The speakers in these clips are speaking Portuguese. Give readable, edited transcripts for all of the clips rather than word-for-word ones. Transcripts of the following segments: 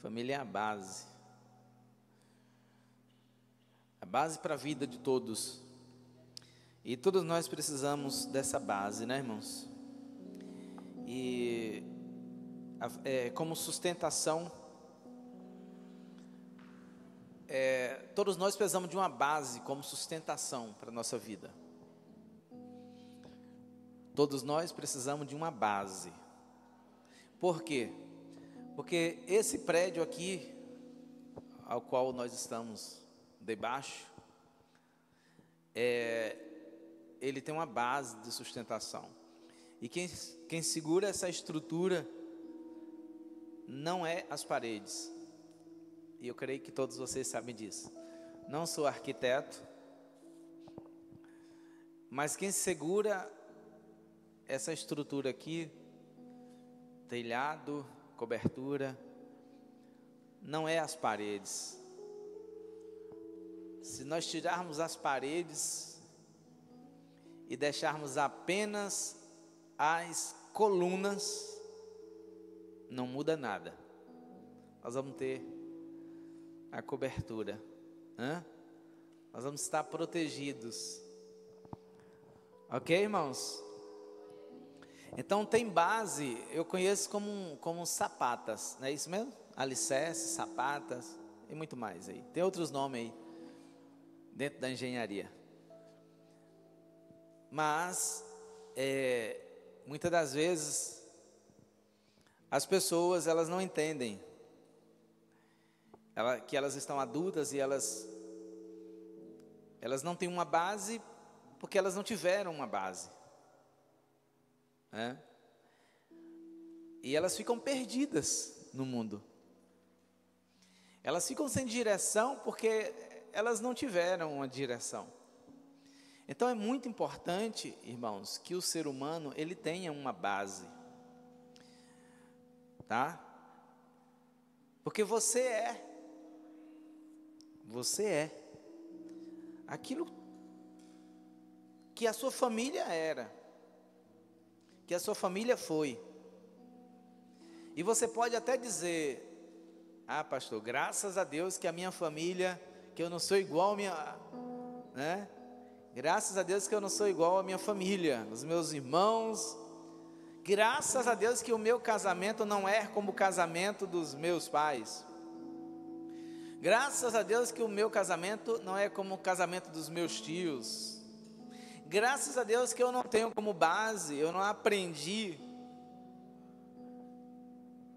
Família é a base para a vida de todos. E todos nós precisamos dessa base, né, irmãos? E como sustentação, todos nós precisamos de uma base como sustentação para a nossa vida. Todos nós precisamos de uma base. Por quê? Porque esse prédio aqui, ao qual nós estamos debaixo, ele tem uma base de sustentação. E quem segura essa estrutura não é as paredes. E eu creio que todos vocês sabem disso. Não sou arquiteto, mas quem segura essa estrutura aqui, telhado, cobertura, não é as paredes. Se nós tirarmos as paredes e deixarmos apenas as colunas, não muda nada. Nós vamos ter a cobertura, nós vamos estar protegidos. Ok, irmãos? Então tem base, eu conheço como sapatas, não é isso mesmo? Alicerces, sapatas e muito mais aí. Tem outros nomes aí, dentro da engenharia. Mas, muitas das vezes, as pessoas, elas não entendem que elas estão adultas e elas não têm uma base, porque elas não tiveram uma base. E elas ficam perdidas no mundo. Elas ficam sem direção porque elas não tiveram uma direção. Então é muito importante, irmãos, que o ser humano ele tenha uma base, tá? Porque você é aquilo que a sua família era, que a sua família foi. E você pode até dizer: ah, pastor, graças a Deus que a minha família, que eu não sou igual a minha, né? Graças a Deus que eu não sou igual a minha família, os meus irmãos. Graças a Deus que o meu casamento não é como o casamento dos meus pais. Graças a Deus que o meu casamento não é como o casamento dos meus tios. Graças a Deus que eu não tenho como base, eu não aprendi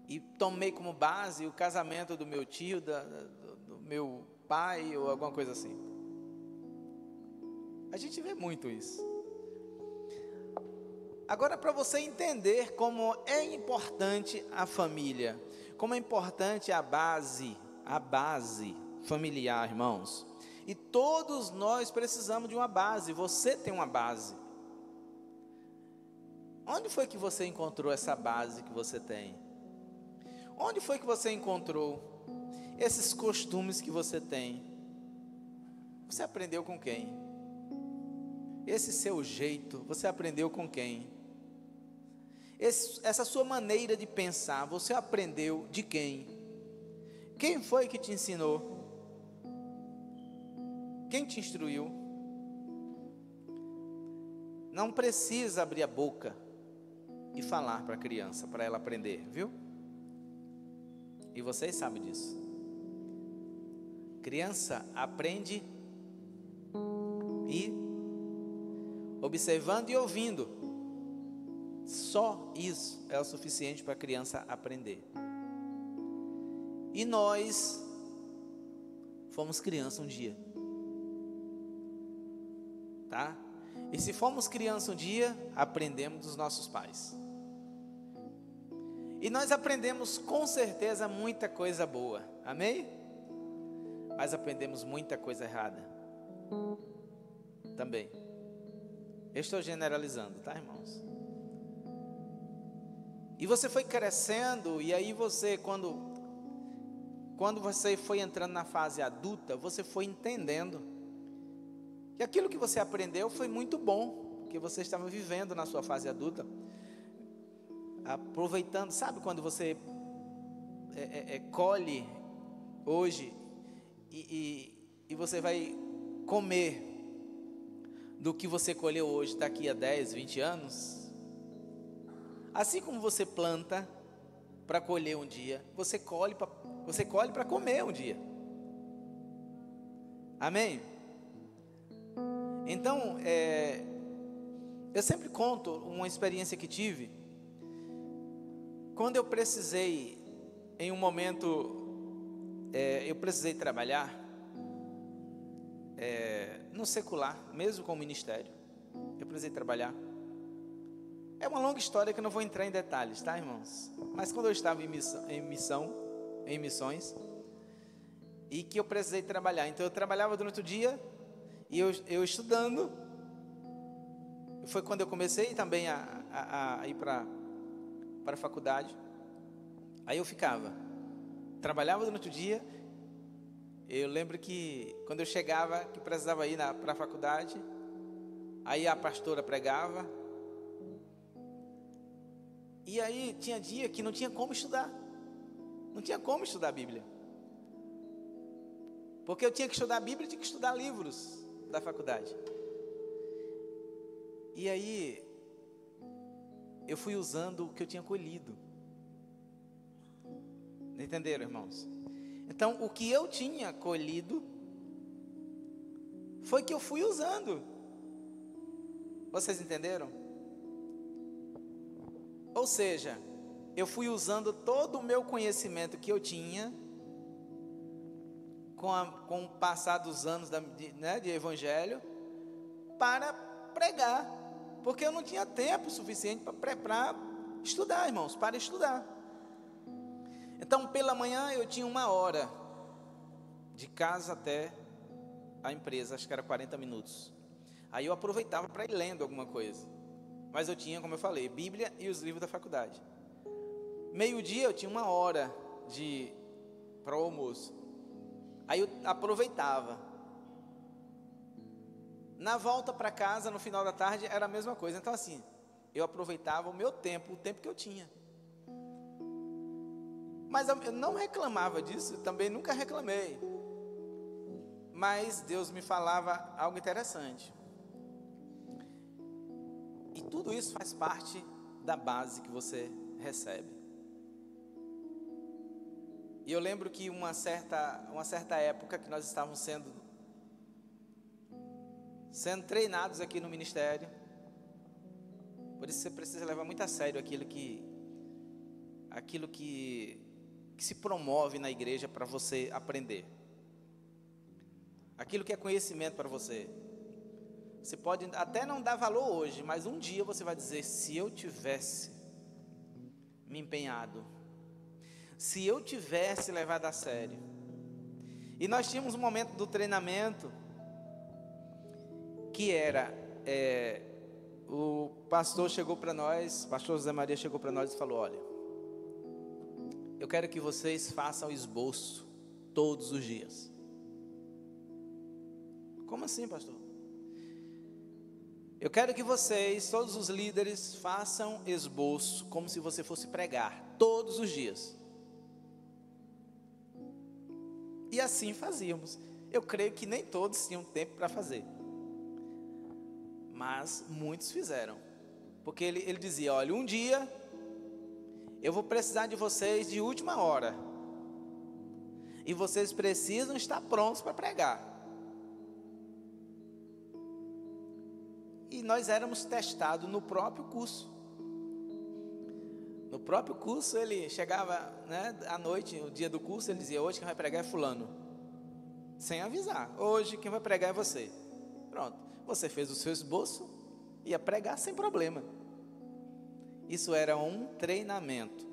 e tomei como base o casamento do meu tio, do meu pai ou alguma coisa assim. A gente vê muito isso. Agora, para você entender como é importante a família, como é importante a base familiar, irmãos. E todos nós precisamos de uma base. Você tem uma base. Onde foi que você encontrou essa base que você tem? Onde foi que você encontrou esses costumes que você tem? Você aprendeu com quem? Esse seu jeito, você aprendeu com quem? Essa sua maneira de pensar, você aprendeu de quem? Quem foi que te ensinou? Quem te instruiu? Não precisa abrir a boca e falar para a criança, para ela aprender, viu? E vocês sabem disso. Criança aprende e observando e ouvindo. Só isso é o suficiente para a criança aprender. E nós fomos criança um dia, tá? E se fomos criança um dia, aprendemos dos nossos pais. E nós aprendemos com certeza muita coisa boa, amém? Mas aprendemos muita coisa errada também. Eu estou generalizando, tá, irmãos? E você foi crescendo, e aí você, quando você foi entrando na fase adulta, você foi entendendo que aquilo que você aprendeu foi muito bom, porque você estava vivendo na sua fase adulta, aproveitando. Sabe quando você colhe hoje e você vai comer do que você colheu hoje daqui a 10, 20 anos, assim como você planta para colher um dia, você colhe para comer um dia. Amém? Então, eu sempre conto uma experiência que tive, quando eu precisei, em um momento, eu precisei trabalhar, no secular, mesmo com o ministério, eu precisei trabalhar. É uma longa história que eu não vou entrar em detalhes, tá, irmãos? Mas quando eu estava em missões, e que eu precisei trabalhar, então eu trabalhava durante o dia, e eu estudando, foi quando eu comecei também a ir para a faculdade. Aí eu trabalhava durante o dia. Eu lembro que quando eu chegava, que precisava ir para a faculdade, aí a pastora pregava, e aí tinha dia que não tinha como estudar, a Bíblia, porque eu tinha que estudar a Bíblia, tinha que estudar livros da faculdade. E aí eu fui usando o que eu tinha colhido. Entenderam, irmãos? Então, o que eu tinha colhido foi que eu fui usando. Vocês entenderam? Ou seja, eu fui usando todo o meu conhecimento que eu tinha com o passar dos anos de evangelho para pregar, porque eu não tinha tempo suficiente para estudar, irmãos, para estudar. Então, pela manhã eu tinha 1 hora de casa até a empresa, acho que era 40 minutos. Aí eu aproveitava para ir lendo alguma coisa, mas eu tinha, como eu falei, Bíblia e os livros da faculdade. Meio-dia eu tinha 1 hora para o almoço. Aí eu aproveitava. Na volta para casa, no final da tarde, era a mesma coisa. Então assim, eu aproveitava o meu tempo, o tempo que eu tinha. Mas eu não reclamava disso, também nunca reclamei. Mas Deus me falava algo interessante. E tudo isso faz parte da base que você recebe. E eu lembro que uma certa época que nós estávamos sendo treinados aqui no ministério. Por isso você precisa levar muito a sério aquilo que se promove na igreja para você aprender. Aquilo que é conhecimento para você. Você pode até não dar valor hoje, mas um dia você vai dizer: se eu tivesse me empenhado, se eu tivesse levado a sério. E nós tínhamos um momento do treinamento que era, o pastor chegou para nós, o pastor José Maria chegou para nós e falou: olha, eu quero que vocês façam esboço todos os dias. Como assim, pastor? Eu quero que vocês, todos os líderes, façam esboço como se você fosse pregar todos os dias. E assim fazíamos. Eu creio que nem todos tinham tempo para fazer, mas muitos fizeram, porque ele dizia: olha, um dia eu vou precisar de vocês de última hora, e vocês precisam estar prontos para pregar. E nós éramos testados no próprio curso. No próprio curso ele chegava, à noite, o dia do curso, ele dizia: hoje quem vai pregar é fulano. Sem avisar: hoje quem vai pregar é você. Pronto, você fez o seu esboço, ia pregar sem problema. Isso era um treinamento.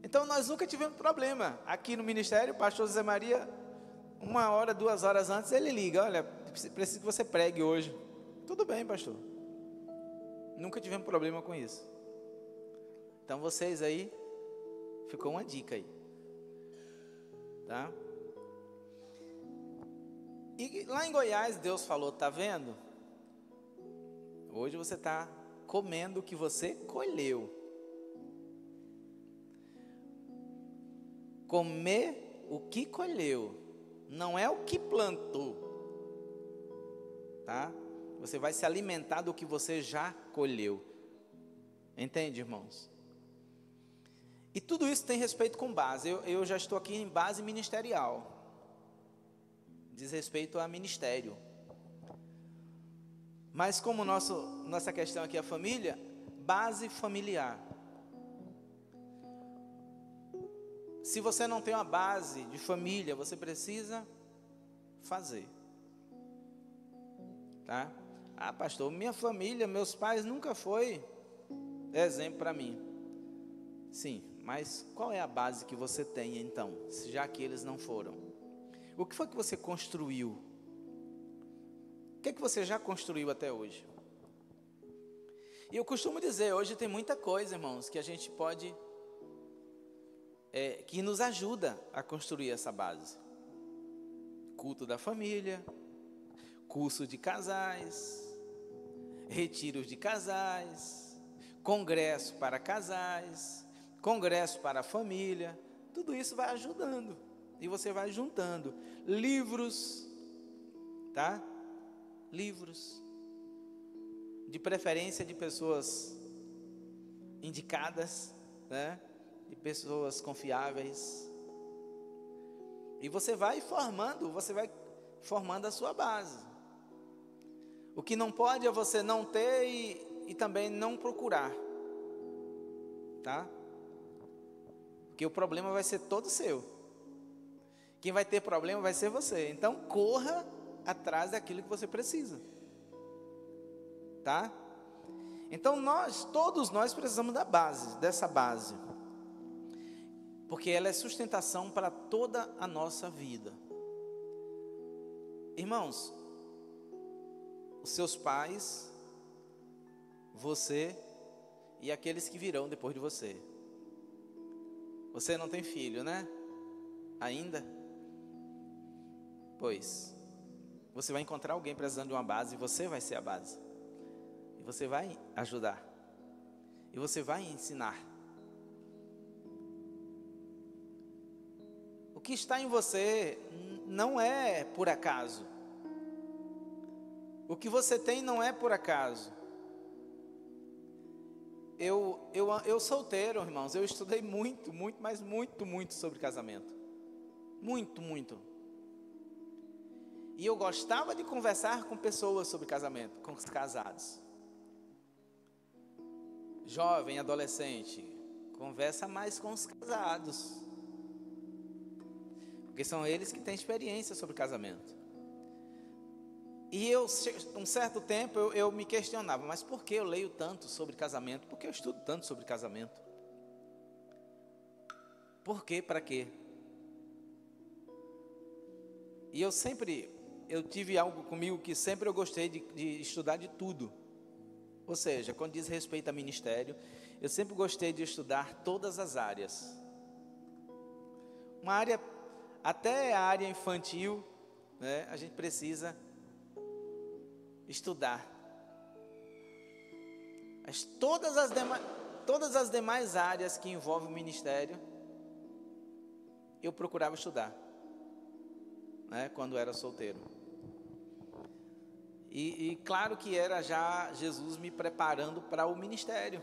Então nós nunca tivemos problema. Aqui no ministério, o pastor José Maria, 1 hora, 2 horas antes, ele liga: olha, preciso que você pregue hoje. Tudo bem, pastor. Nunca tivemos problema com isso. Então vocês aí, ficou uma dica aí, tá? E lá em Goiás Deus falou: tá vendo? Hoje você está comendo o que você colheu. comer o que colheu, não é o que plantou, tá? Você vai se alimentar do que você já colheu. Entende, irmãos? E tudo isso tem respeito com base. Eu já estou aqui em base ministerial. Diz respeito a ministério. Mas como nossa questão aqui é a família, base familiar. Se você não tem uma base de família, você precisa fazer. Tá? Ah, pastor, minha família, meus pais nunca foi exemplo para mim. Sim, mas qual é a base que você tem então, já que eles não foram? O que foi que você construiu? O que é que você já construiu até hoje? E eu costumo dizer, hoje tem muita coisa, irmãos, que a gente pode, que nos ajuda a construir essa base. Culto da família, curso de casais, retiros de casais, congresso para casais, congresso para a família, tudo isso vai ajudando, e você vai juntando, livros, tá? Livros, de preferência de pessoas indicadas, né? De pessoas confiáveis, e você vai formando a sua base. O que não pode é você não ter e também não procurar, tá? Porque o problema vai ser todo seu. Quem vai ter problema vai ser você. Então corra atrás daquilo que você precisa, tá? Então todos nós precisamos dessa base, porque ela é sustentação para toda a nossa vida. Irmãos, os seus pais, você e aqueles que virão depois de você. Você não tem filho, né? Ainda? Pois, você vai encontrar alguém precisando de uma base e você vai ser a base. E você vai ajudar. E você vai ensinar. O que está em você não é por acaso. O que você tem não é por acaso. Eu solteiro, irmãos, eu estudei muito, mas muito sobre casamento. Muito. E eu gostava de conversar com pessoas sobre casamento, com os casados. Jovem, adolescente, conversa mais com os casados. Porque são eles que têm experiência sobre casamento. E um certo tempo, eu me questionava, mas por que eu leio tanto sobre casamento? Por que eu estudo tanto sobre casamento? Por quê? Para quê? E eu tive algo comigo que sempre eu gostei de estudar de tudo. Ou seja, quando diz respeito a ministério, eu sempre gostei de estudar todas as áreas. Uma área, até a área infantil, né, a gente precisa estudar. Mas todas as demais áreas que envolvem o ministério, eu procurava estudar, né, quando era solteiro. E claro que era já Jesus me preparando para o ministério,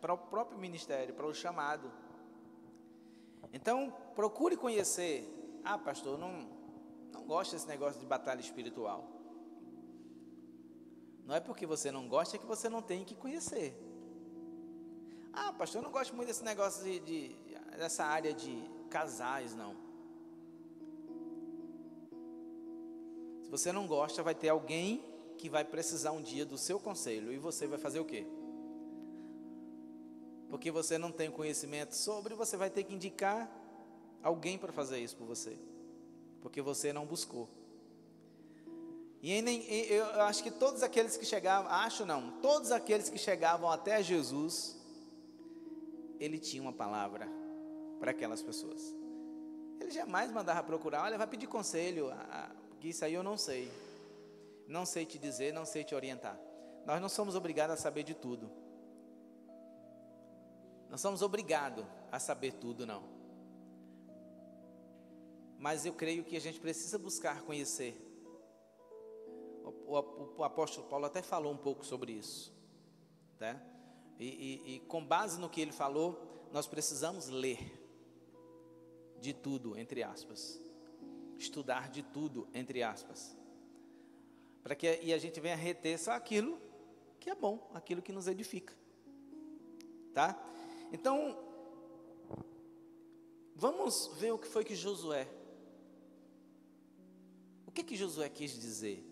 para o próprio ministério, para o chamado. Então, procure conhecer. Ah, pastor, não gosto desse negócio de batalha espiritual. Não é porque você não gosta, é que você não tem que conhecer. Ah, pastor, eu não gosto muito desse negócio dessa área de casais, não. Se você não gosta, vai ter alguém que vai precisar um dia do seu conselho. E você vai fazer o quê? Porque você não tem conhecimento sobre, você vai ter que indicar alguém para fazer isso por você. Porque você não buscou. E eu acho que todos aqueles que chegavam, todos aqueles que chegavam até Jesus, ele tinha uma palavra para aquelas pessoas. Ele jamais mandava procurar, olha, vai pedir conselho, porque isso aí eu não sei. Não sei te dizer, não sei te orientar. Nós não somos obrigados a saber de tudo. Não somos obrigados a saber tudo, não. mas eu creio que a gente precisa buscar conhecer. O apóstolo Paulo até falou um pouco sobre isso, tá? E com base no que ele falou, nós precisamos ler de tudo, entre aspas, estudar de tudo, entre aspas, para que a gente venha reter só aquilo que é bom, aquilo que nos edifica, tá? Então, vamos ver o que foi que Josué, o que Josué quis dizer,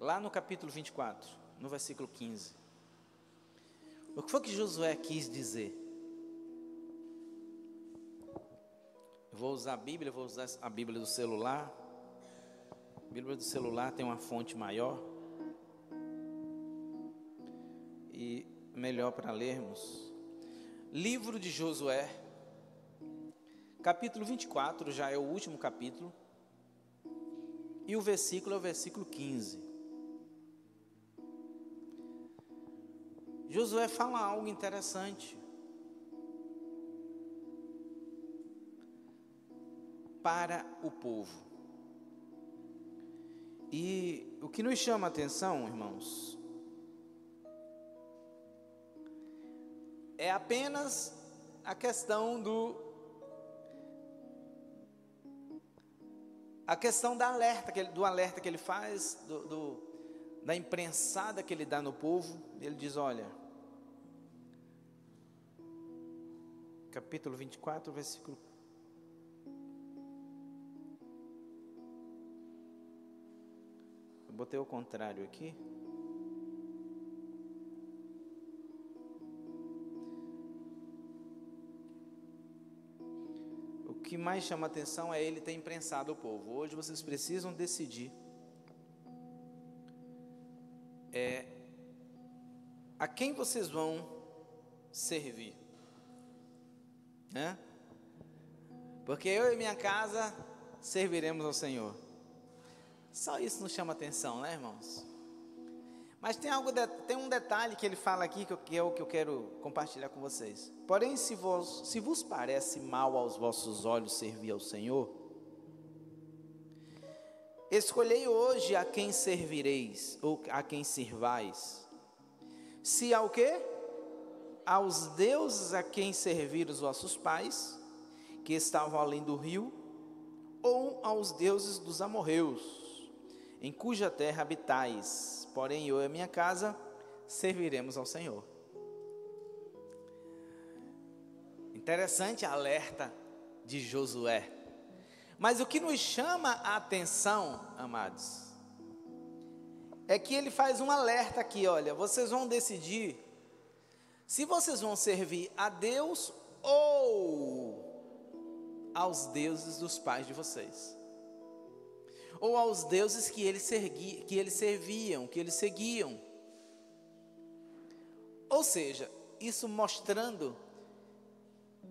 lá no capítulo 24, no versículo 15, o que foi que Josué quis dizer? Eu vou usar a Bíblia, vou usar a Bíblia do celular. A Bíblia do celular tem uma fonte maior e melhor para lermos. Livro de Josué, capítulo 24, já é o último capítulo, e o versículo é o versículo 15. Josué fala algo interessante para o povo. E o que nos chama a atenção, irmãos, é apenas a questão do alerta que ele faz, da imprensada que ele dá no povo. Ele diz, olha, capítulo 24, versículo 15. Botei o contrário aqui. O que mais chama a atenção é ele ter imprensado o povo. Hoje vocês precisam decidir a quem vocês vão servir, né? Porque eu e minha casa serviremos ao Senhor. Só isso nos chama atenção, né, irmãos? Mas tem um detalhe que ele fala aqui, que é o que eu quero compartilhar com vocês. Porém, se vos parece mal aos vossos olhos servir ao Senhor, escolhei hoje a quem servireis, ou a quem sirvais. Se ao quê? Aos deuses a quem serviram os vossos pais, que estavam além do rio, ou aos deuses dos amorreus, em cuja terra habitais. Porém, eu e a minha casa serviremos ao Senhor. Interessante a alerta de Josué. Mas o que nos chama a atenção, amados, é que ele faz um alerta aqui, olha, vocês vão decidir se vocês vão servir a Deus ou aos deuses dos pais de vocês, ou aos deuses que eles serviam, que eles seguiam. Ou seja, isso mostrando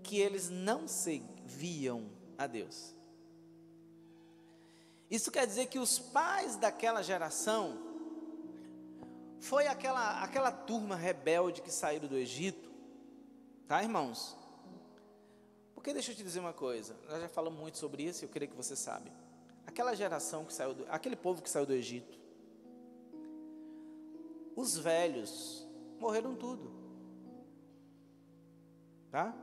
que eles não serviam a Deus. Isso quer dizer que os pais daquela geração foi aquela turma rebelde que saíram do Egito, tá, irmãos? Porque deixa eu te dizer uma coisa, nós já falamos muito sobre isso, eu creio que você sabe. Aquela geração que saiu, aquele povo que saiu do Egito, os velhos morreram tudo, tá?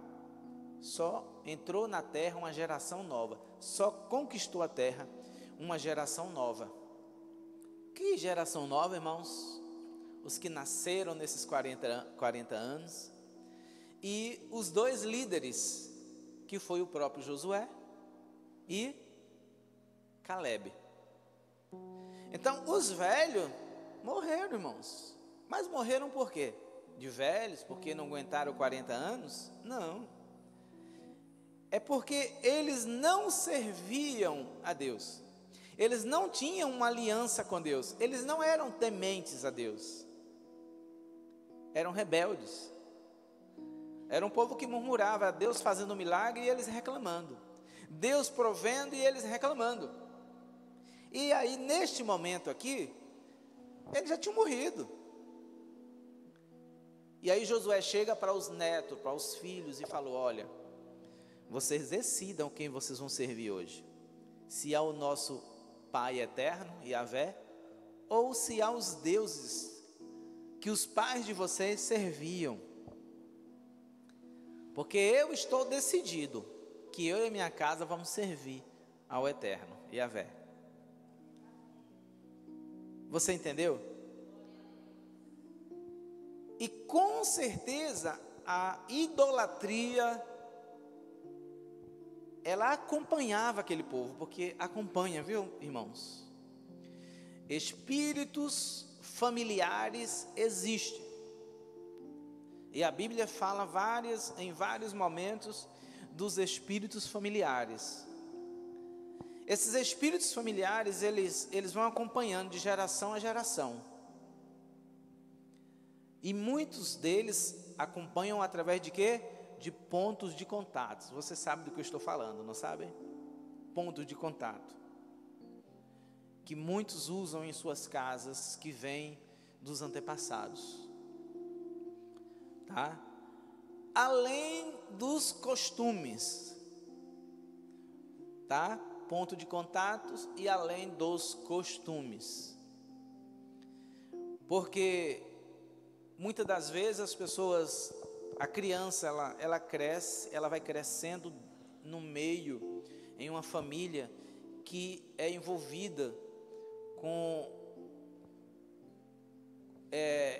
Só entrou na terra uma geração nova, só conquistou a terra uma geração nova. Que geração nova, irmãos? Os que nasceram nesses 40 anos, e os dois líderes, que foi o próprio Josué e Calebe. Então, os velhos morreram, irmãos. Mas morreram por quê? De velhos, porque não aguentaram 40 anos? Não. É porque eles não serviam a Deus. Eles não tinham uma aliança com Deus. Eles não eram tementes a Deus. Eram rebeldes. Era um povo que murmurava, Deus fazendo milagre e eles reclamando. Deus provendo e eles reclamando. E aí, neste momento aqui, eles já tinham morrido. E aí Josué chega para os netos, para os filhos e falou, olha, Vocês decidam quem vocês vão servir hoje. Se ao nosso Pai eterno, Yahvé, ou se aos deuses que os pais de vocês serviam. Porque eu estou decidido que eu e minha casa vamos servir ao eterno, Yahvé. Você entendeu? E com certeza a idolatria, ela acompanhava aquele povo, porque acompanha, viu, irmãos? Espíritos familiares existem. E a Bíblia fala em vários momentos dos espíritos familiares. Esses espíritos familiares, eles vão acompanhando de geração a geração. E muitos deles acompanham através de quê? De pontos de contatos. Você sabe do que eu estou falando, não sabe? Pontos de contato. Que muitos usam em suas casas, que vêm dos antepassados. Tá? Além dos costumes. Tá? Ponto de contatos e além dos costumes. Porque muitas das vezes as pessoas, a criança, ela cresce, ela vai crescendo no meio, em uma família que é envolvida com,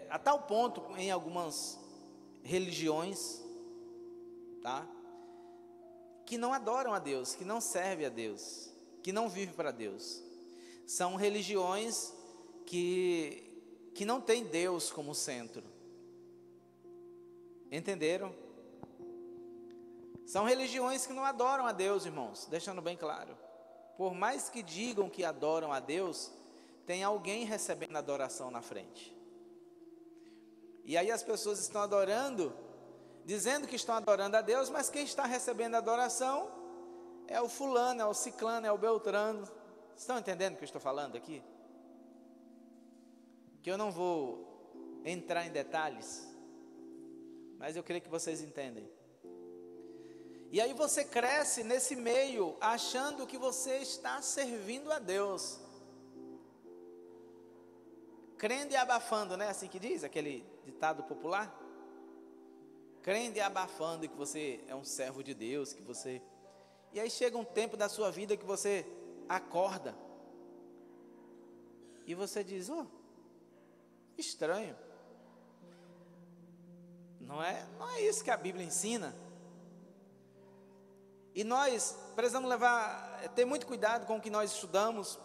a tal ponto em algumas religiões, tá? Que não adoram a Deus, que não servem a Deus, que não vivem para Deus. São religiões que não têm Deus como centro. Entenderam? São religiões que não adoram a Deus, irmãos, deixando bem claro. Por mais que digam que adoram a Deus, tem alguém recebendo adoração na frente. E aí as pessoas estão adorando, dizendo que estão adorando a Deus, mas quem está recebendo a adoração é o fulano, é o ciclano, é o beltrano. Estão entendendo o que eu estou falando aqui? Que eu não vou entrar em detalhes, mas eu creio que vocês entendem. E aí você cresce nesse meio, achando que você está servindo a Deus. Crendo e abafando, né? Assim que diz, aquele ditado popular. Crendo e abafando que você é um servo de Deus, que você... E aí chega um tempo da sua vida que você acorda. E você diz, estranho. Não é isso que a Bíblia ensina. E nós precisamos ter muito cuidado com o que nós estudamos,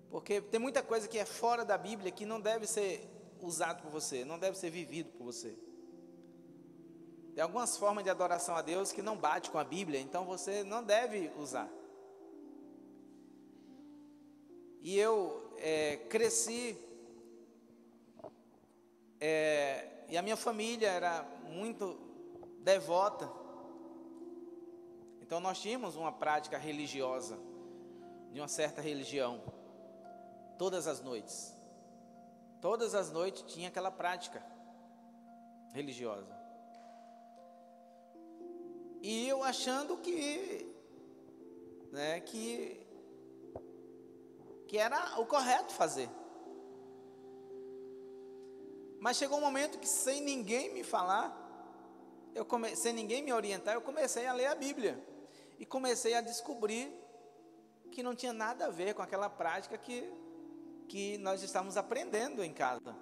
porque tem muita coisa que é fora da Bíblia que não deve ser usado por você, não deve ser vivido por você. Tem algumas formas de adoração a Deus que não bate com a Bíblia, então você não deve usar. E eu cresci, e a minha família era muito devota. Então nós tínhamos uma prática religiosa, de uma certa religião, todas as noites. Todas as noites tinha aquela prática religiosa. E eu achando que era o correto fazer. Mas chegou um momento que, sem ninguém me falar, sem ninguém me orientar, eu comecei a ler a Bíblia. E comecei a descobrir que não tinha nada a ver com aquela prática que nós estávamos aprendendo em casa.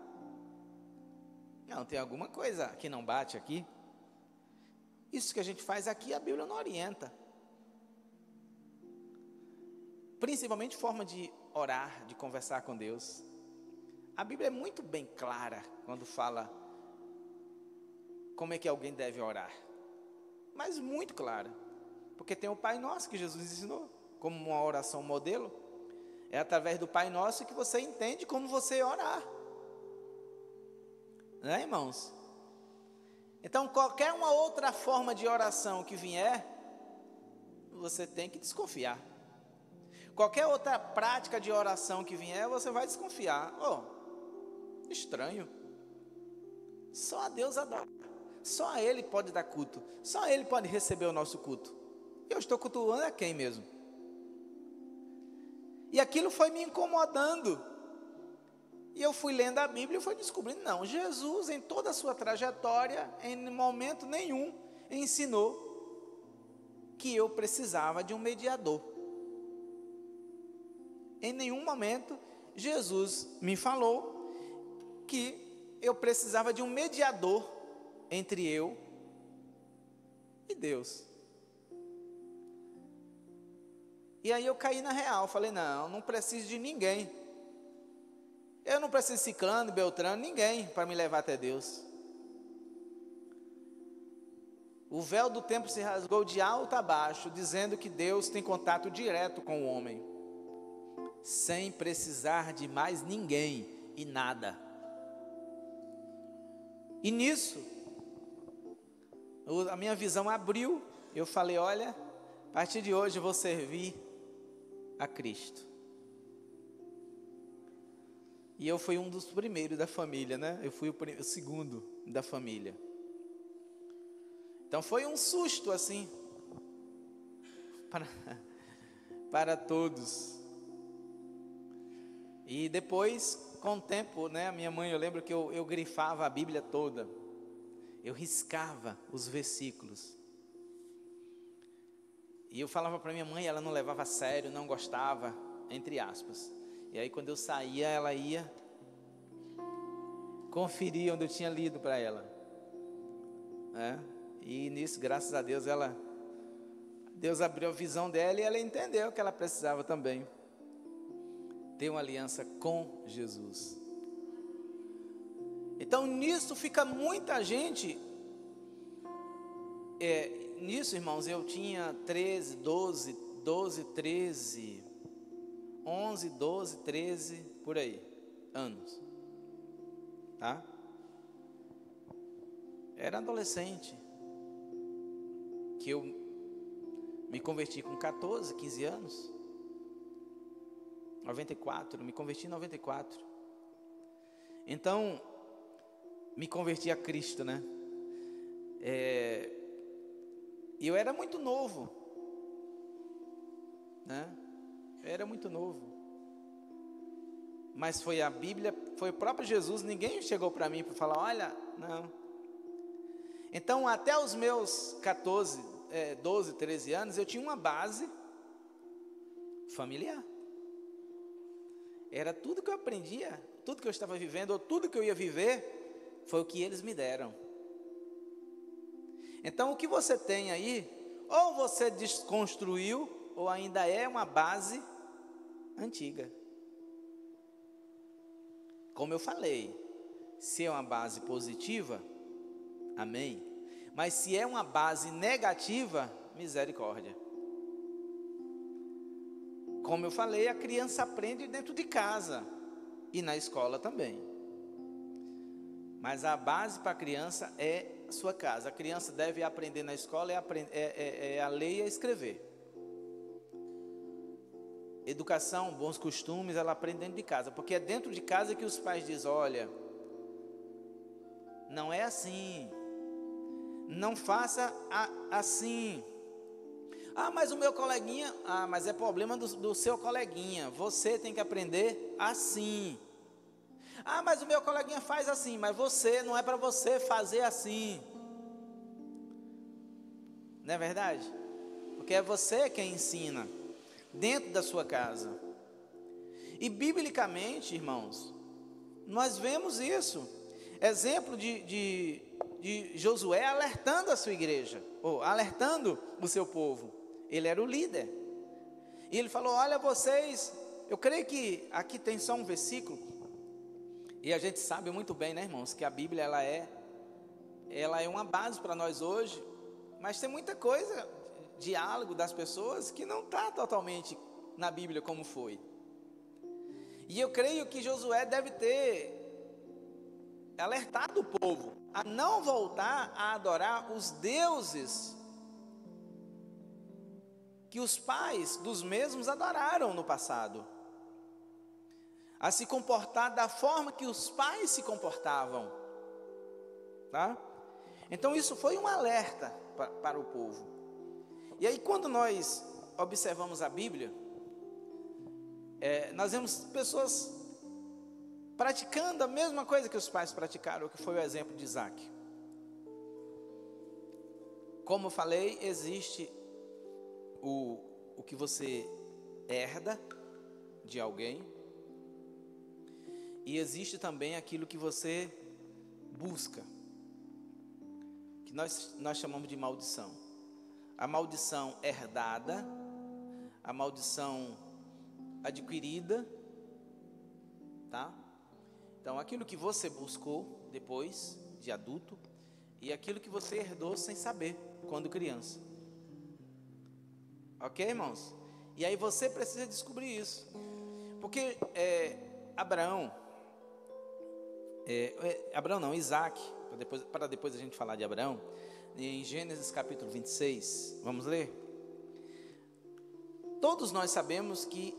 Não, tem alguma coisa que não bate aqui. Isso que a gente faz aqui, a Bíblia não orienta. Principalmente forma de orar, de conversar com Deus. A Bíblia é muito bem clara quando fala como é que alguém deve orar. Mas muito clara. Porque tem o Pai Nosso que Jesus ensinou como uma oração modelo. É através do Pai Nosso que você entende como você orar. Né, irmãos? Então, qualquer uma outra forma de oração que vier, você tem que desconfiar. Qualquer outra prática de oração que vier, você vai desconfiar. Estranho. Só a Deus adora. Só Ele pode dar culto, só Ele pode receber o nosso culto. Eu estou cultuando a quem mesmo? E aquilo foi me incomodando. E eu fui lendo a Bíblia e fui descobrindo, não, Jesus em toda a sua trajetória, em momento nenhum, ensinou que eu precisava de um mediador. Em nenhum momento, Jesus me falou que eu precisava de um mediador entre eu e Deus. E aí eu caí na real, falei, não preciso de ninguém. Eu não preciso de Ciclano, Beltrano, ninguém para me levar até Deus. O véu do templo se rasgou de alto a baixo, dizendo que Deus tem contato direto com o homem, sem precisar de mais ninguém e nada. E nisso, a minha visão abriu, eu falei, olha, a partir de hoje eu vou servir a Cristo. E eu fui um dos primeiros da família, né? Eu fui o segundo da família. Então foi um susto assim, para todos. E depois, com o tempo, né? A minha mãe, eu lembro que eu grifava a Bíblia toda. Eu riscava os versículos. E eu falava para minha mãe, ela não levava a sério, não gostava, entre aspas. E aí quando eu saía, ela ia conferir onde eu tinha lido para ela. E nisso, graças a Deus, Deus abriu a visão dela e ela entendeu que ela precisava também ter uma aliança com Jesus. Então nisso fica muita gente. Nisso, irmãos, eu tinha 13, 12, 13, 11, 12, 13, por aí, anos, tá? Era adolescente, que eu me converti com 14, 15 anos, 94, me converti em 94, então, me converti a Cristo, né? E eu era muito novo, né? Eu era muito novo. Mas foi a Bíblia, foi o próprio Jesus, ninguém chegou para mim para falar, olha, não. Então, até os meus 14, 12, 13 anos, eu tinha uma base familiar. Era tudo que eu aprendia, tudo que eu estava vivendo, ou tudo que eu ia viver, foi o que eles me deram. Então, o que você tem aí, ou você desconstruiu, ou ainda é uma base antiga. Como eu falei, se é uma base positiva, amém. Mas se é uma base negativa, misericórdia. Como eu falei, a criança aprende dentro de casa e na escola também. Mas a base para a criança é a sua casa. A criança deve aprender na escola a ler e a escrever. Educação, bons costumes, ela aprende dentro de casa. Porque é dentro de casa que os pais dizem, olha, não é assim. Não faça assim. Ah, mas o meu coleguinha, mas é problema do seu coleguinha. Você tem que aprender assim. Ah, mas o meu coleguinha faz assim, mas não é para você fazer assim. Não é verdade? Porque é você quem ensina dentro da sua casa. E biblicamente, irmãos, nós vemos isso. Exemplo de Josué alertando a sua igreja, ou alertando o seu povo. Ele era o líder. E ele falou, olha vocês, eu creio que aqui tem só um versículo. E a gente sabe muito bem, né, irmãos, que a Bíblia ela é uma base para nós hoje, mas tem muita coisa, diálogo das pessoas, que não está totalmente na Bíblia como foi. E eu creio que Josué deve ter alertado o povo a não voltar a adorar os deuses que os pais dos mesmos adoraram no passado, a se comportar da forma que os pais se comportavam, tá? Então isso foi um alerta para o povo. E aí quando nós observamos a Bíblia, nós vemos pessoas praticando a mesma coisa que os pais praticaram, que foi o exemplo de Isaac. Como eu falei, existe o que você herda de alguém, e existe também aquilo que você busca, que nós chamamos de maldição. A maldição herdada, a maldição adquirida, tá? Então, aquilo que você buscou depois de adulto e aquilo que você herdou sem saber quando criança. Ok, irmãos? E aí você precisa descobrir isso, porque Isaac, para depois a gente falar de Abraão, em Gênesis capítulo 26, vamos ler? Todos nós sabemos que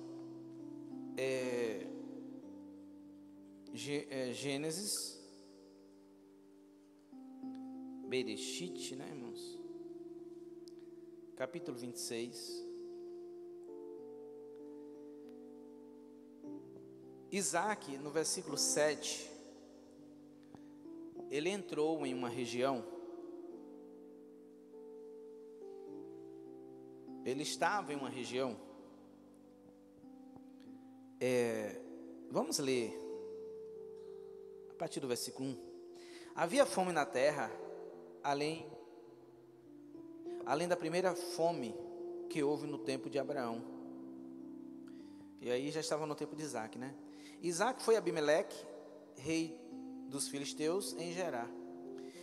Gênesis, Bereshit, né, irmãos? Capítulo 26. Isaac, no versículo 7, ele entrou em uma região, ele estava em uma região, vamos ler, a partir do versículo 1. Havia fome na terra, além da primeira fome que houve no tempo de Abraão. E aí já estava no tempo de Isaac, né? Isaac foi a Abimeleque, rei dos filisteus, em Gerar.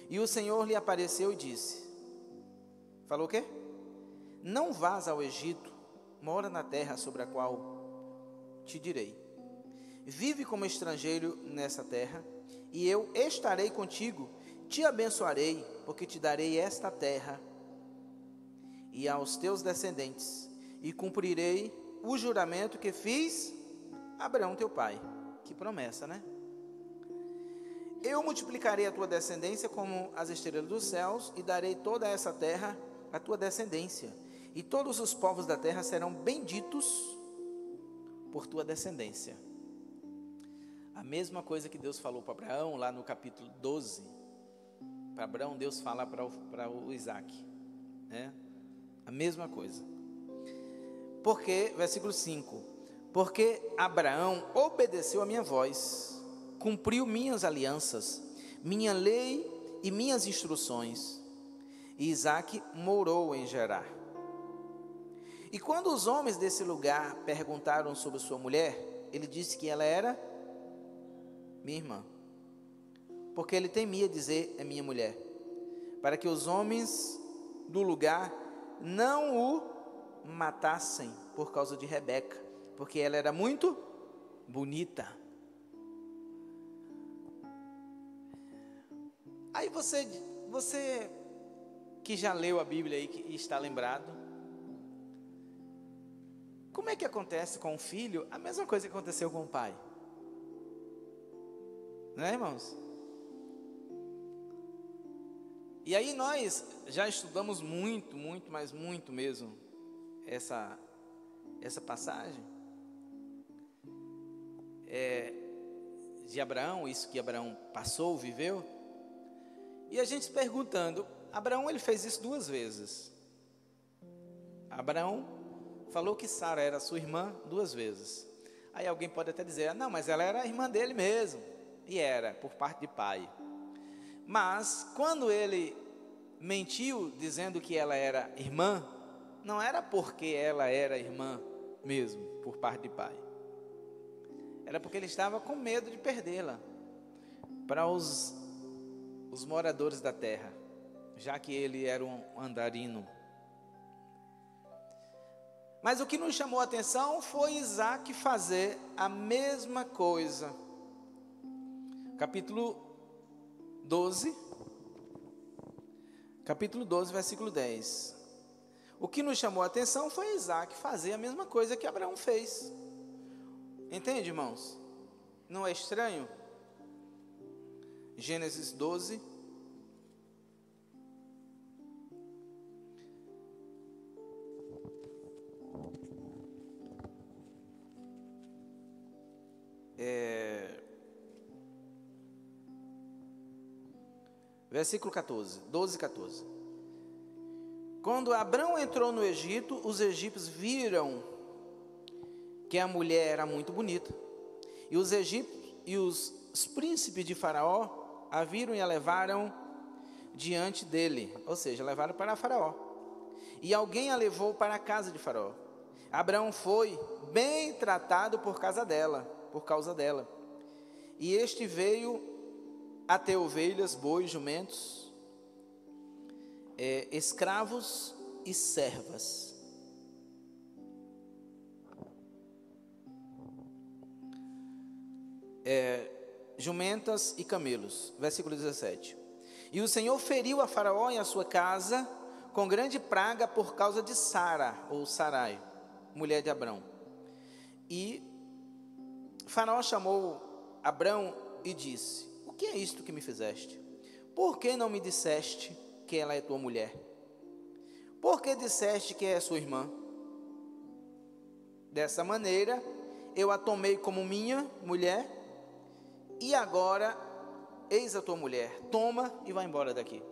E o Senhor lhe apareceu e disse, falou o quê? Não vás ao Egito, mora na terra sobre a qual te direi. Vive como estrangeiro nessa terra, e eu estarei contigo, te abençoarei, porque te darei esta terra e aos teus descendentes, e cumprirei o juramento que fiz a Abraão teu pai. Que promessa, né? Eu multiplicarei a tua descendência como as estrelas dos céus, e darei toda essa terra à tua descendência, e todos os povos da terra serão benditos por tua descendência. A mesma coisa que Deus falou para Abraão, lá no capítulo 12, para Abraão Deus fala para o Isaac, né? A mesma coisa. Porque, versículo 5, porque Abraão obedeceu a minha voz, cumpriu minhas alianças, minha lei e minhas instruções, e Isaac morou em Gerar. E quando os homens desse lugar perguntaram sobre sua mulher, ele disse que ela era minha irmã, porque ele temia dizer, é minha mulher, para que os homens do lugar não o matassem por causa de Rebeca, porque ela era muito bonita. Aí você que já leu a Bíblia aí e está lembrado, como é que acontece com o filho a mesma coisa que aconteceu com o pai? Né, irmãos? E aí nós já estudamos muito, mas muito mesmo essa passagem de Abraão, isso que Abraão passou, viveu. E a gente se perguntando, Abraão ele fez isso 2 vezes. Abraão falou que Sara era sua irmã 2 vezes. Aí alguém pode até dizer, não, mas ela era a irmã dele mesmo. E era, por parte de pai. Mas, quando ele mentiu, dizendo que ela era irmã, não era porque ela era irmã mesmo, por parte de pai. Era porque ele estava com medo de perdê-la para os moradores da terra, já que ele era um andarino. Mas o que nos chamou a atenção foi Isaac fazer a mesma coisa. Capítulo 12, versículo 10. O que nos chamou a atenção foi Isaac fazer a mesma coisa que Abraão fez. Entende, irmãos? Não é estranho? Gênesis 12, Versículo 14, 12 e 14. Quando Abrão entrou no Egito, os egípcios viram que a mulher era muito bonita. E os egípcios e os príncipes de Faraó a viram e a levaram diante dele, ou seja, levaram para Faraó. E alguém a levou para a casa de Faraó. Abraão foi bem tratado por causa dela. E este veio a ter ovelhas, bois, jumentos, escravos e servas. Jumentas e camelos. Versículo 17. E o Senhor feriu a Faraó e a sua casa com grande praga por causa de Sara, ou Sarai, mulher de Abrão. E Faraó chamou Abrão e disse: o que é isto que me fizeste? Por que não me disseste que ela é tua mulher? Por que disseste que é sua irmã? Dessa maneira, eu a tomei como minha mulher, e agora, eis a tua mulher, toma e vai embora daqui.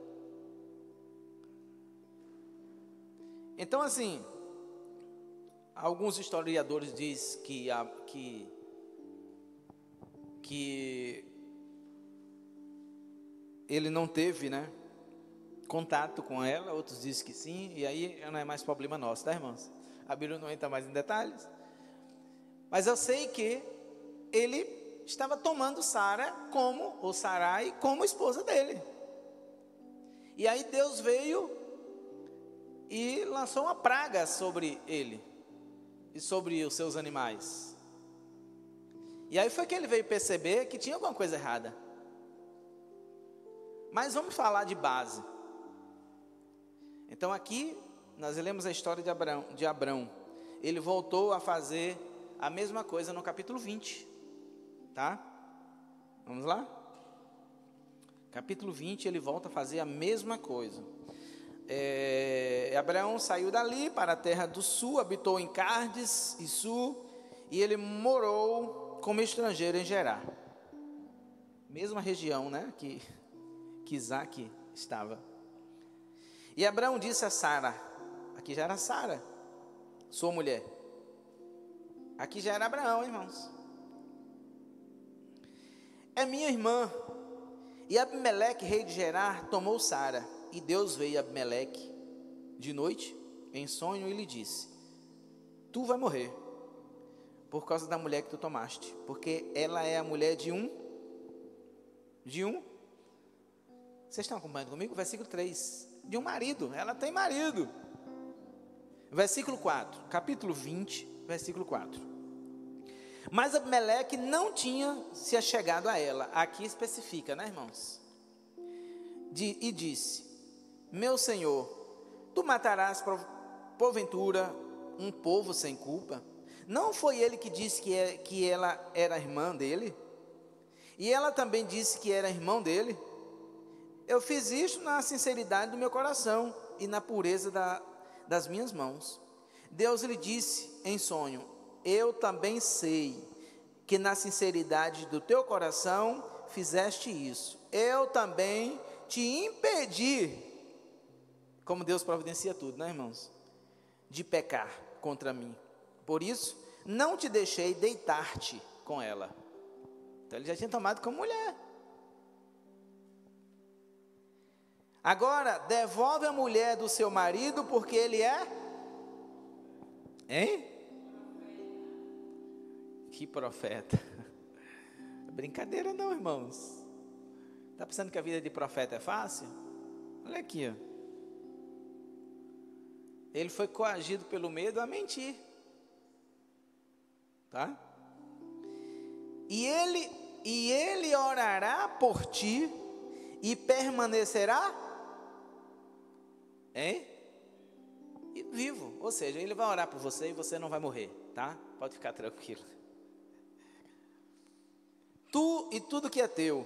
Então, assim, alguns historiadores dizem que ele não teve, contato com ela, outros dizem que sim, e aí não é mais problema nosso, tá, irmãos? A Bíblia não entra mais em detalhes, mas eu sei que ele estava tomando Sarai como esposa dele. E aí Deus veio e lançou uma praga sobre ele e sobre os seus animais. E aí foi que ele veio perceber que tinha alguma coisa errada. Mas vamos falar de base. Então aqui nós lemos a história de Abrão. Ele voltou a fazer a mesma coisa no capítulo 20. Tá? Vamos lá? Capítulo 20, ele volta a fazer a mesma coisa. Abraão saiu dali para a terra do sul, habitou em Cardes e Sul, e ele morou como estrangeiro em Gerar. Mesma região, que Isaac estava. E Abraão disse a Sara, aqui já era Sara, sua mulher. Aqui já era Abraão, irmãos. É minha irmã. E Abimeleque, rei de Gerar, tomou Sara. E Deus veio a Abimeleque de noite, em sonho, e lhe disse: tu vai morrer, por causa da mulher que tu tomaste, porque ela é a mulher de um. Vocês estão acompanhando comigo? Versículo 3. De um marido, ela tem marido. Versículo 4, capítulo 20, versículo 4. Mas Abimeleque não tinha se achegado a ela. Aqui especifica, irmãos? E disse: meu senhor, tu matarás porventura um povo sem culpa? Não foi ele que disse que ela era irmã dele? E ela também disse que era irmão dele? Eu fiz isto na sinceridade do meu coração e na pureza das minhas mãos. Deus lhe disse em sonho: eu também sei que na sinceridade do teu coração fizeste isso. Eu também te impedi, como Deus providencia tudo, irmãos? De pecar contra mim. Por isso, não te deixei deitar-te com ela. Então ele já tinha tomado como mulher. Agora, devolve a mulher do seu marido, porque ele é... Hein? Que profeta. Brincadeira não, irmãos. Está pensando que a vida de profeta é fácil? Olha aqui, ó. Ele foi coagido pelo medo a mentir. Tá? E ele orará por ti e permanecerá e vivo. Ou seja, ele vai orar por você e você não vai morrer, tá? Pode ficar tranquilo. Tu e tudo que é teu.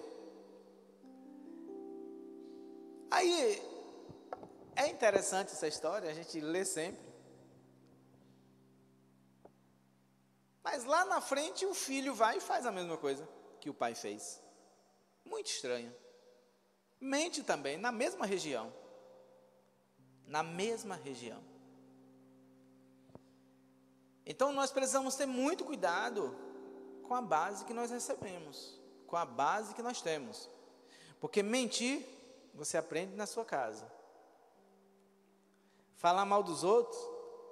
Aí, é interessante essa história, a gente lê sempre. Mas lá na frente o filho vai e faz a mesma coisa que o pai fez. Muito estranho. mente também na mesma região. Na mesma região. Então nós precisamos ter muito cuidado com a base que nós recebemos, com a base que nós temos. Porque mentir, você aprende na sua casa. Falar mal dos outros,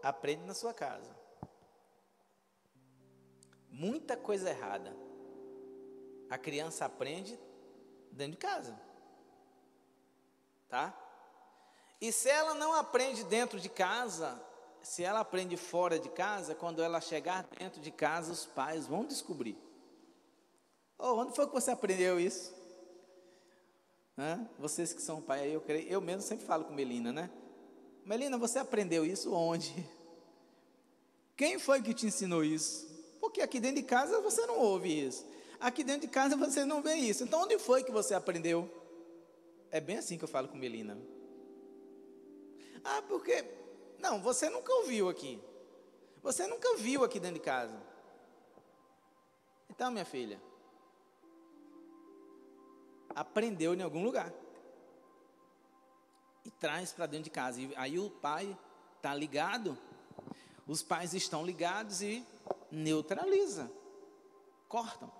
aprende na sua casa. Muita coisa errada a criança aprende dentro de casa. Tá? E se ela não aprende dentro de casa, se ela aprende fora de casa, quando ela chegar dentro de casa, os pais vão descobrir. Onde foi que você aprendeu isso? Vocês que são pai, eu mesmo sempre falo com Melina, né? Melina, você aprendeu isso onde? Quem foi que te ensinou isso? Porque aqui dentro de casa você não ouve isso. Aqui dentro de casa você não vê isso. Então onde foi que você aprendeu? É bem assim que eu falo com Melina. Porque... Não, você nunca ouviu aqui. Você nunca viu aqui dentro de casa. Então, minha filha, aprendeu em algum lugar. E traz para dentro de casa. E aí o pai está ligado. Os pais estão ligados e neutraliza. Cortam.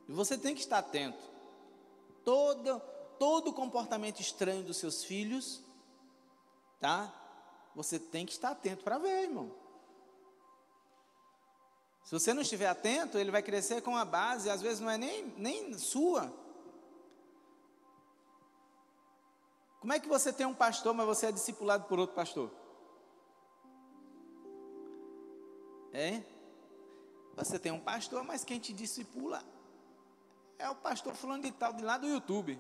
E você tem que estar atento. Todo comportamento estranho dos seus filhos, tá? Você tem que estar atento para ver, irmão. Se você não estiver atento, ele vai crescer com a base, às vezes não é nem sua. Como é que você tem um pastor, mas você é discipulado por outro pastor? Você tem um pastor, mas quem te discipula é o pastor fulano de tal, de lá do YouTube.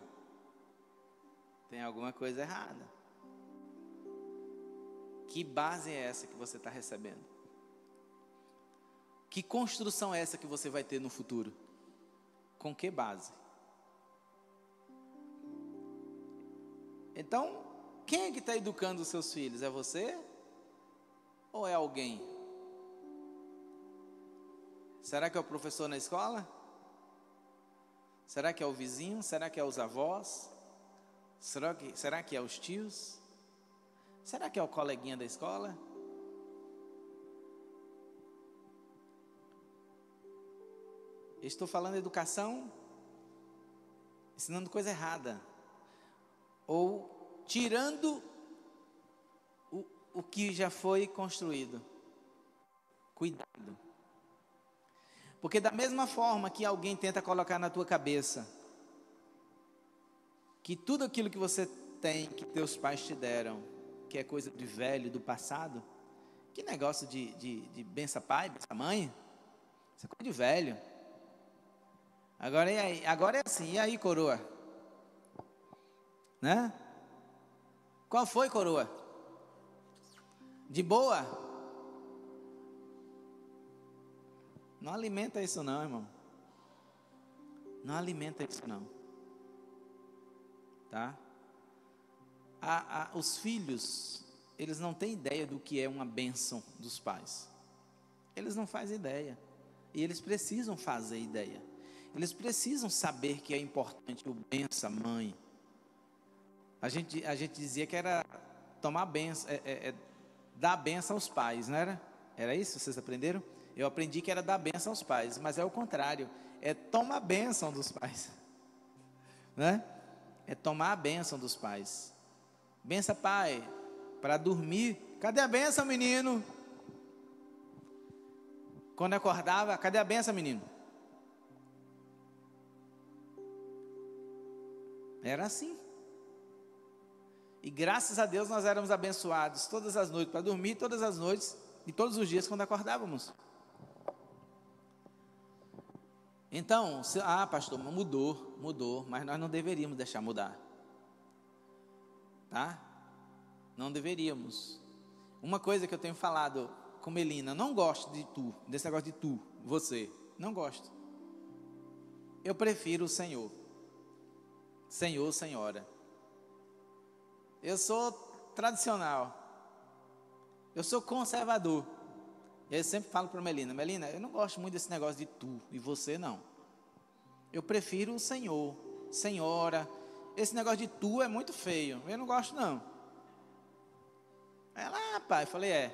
Tem alguma coisa errada. Que base é essa que você está recebendo? Que construção é essa que você vai ter no futuro? Com que base? Então, quem é que está educando os seus filhos? É você? Ou é alguém? Será que é o professor na escola? Será que é o vizinho? Será que é os avós? Será que é os tios? Será que é o coleguinha da escola? Estou falando de educação, ensinando coisa errada, ou tirando o que já foi construído. Cuidado. Porque da mesma forma que alguém tenta colocar na tua cabeça que tudo aquilo que você tem, que teus pais te deram, que é coisa de velho, do passado, que negócio de bença pai, bença mãe, isso é coisa de velho. Agora, e aí? Agora é assim, e aí, coroa? Né? Qual foi, coroa? De boa? Não alimenta isso não, irmão. Não alimenta isso não. Tá? Os filhos, eles não têm ideia do que é uma bênção dos pais. Eles não fazem ideia. E eles precisam fazer ideia. Eles precisam saber que é importante o benção, mãe. A gente dizia que era tomar benção, dar benção aos pais, não era? Era isso? Vocês aprenderam? Eu aprendi que era dar benção aos pais, mas é o contrário. É tomar a bênção dos pais. Né? É tomar a bênção dos pais. Benção, pai, para dormir. Cadê a bênção, menino? Quando acordava, cadê a bênção, menino? Era assim. E graças a Deus nós éramos abençoados todas as noites, para dormir todas as noites e todos os dias quando acordávamos. Então, pastor, mudou, mas nós não deveríamos deixar mudar. Tá? Não deveríamos. Uma coisa que eu tenho falado com Melina, não gosto de tu, desse negócio de tu, você, não gosto. Eu prefiro o Senhor. Senhor, senhora. Eu sou tradicional. Eu sou conservador. Eu sempre falo para Melina, eu não gosto muito desse negócio de tu e você não. Eu prefiro o Senhor. senhora, esse negócio de tu é muito feio, eu não gosto não. Ela, pai, eu falei,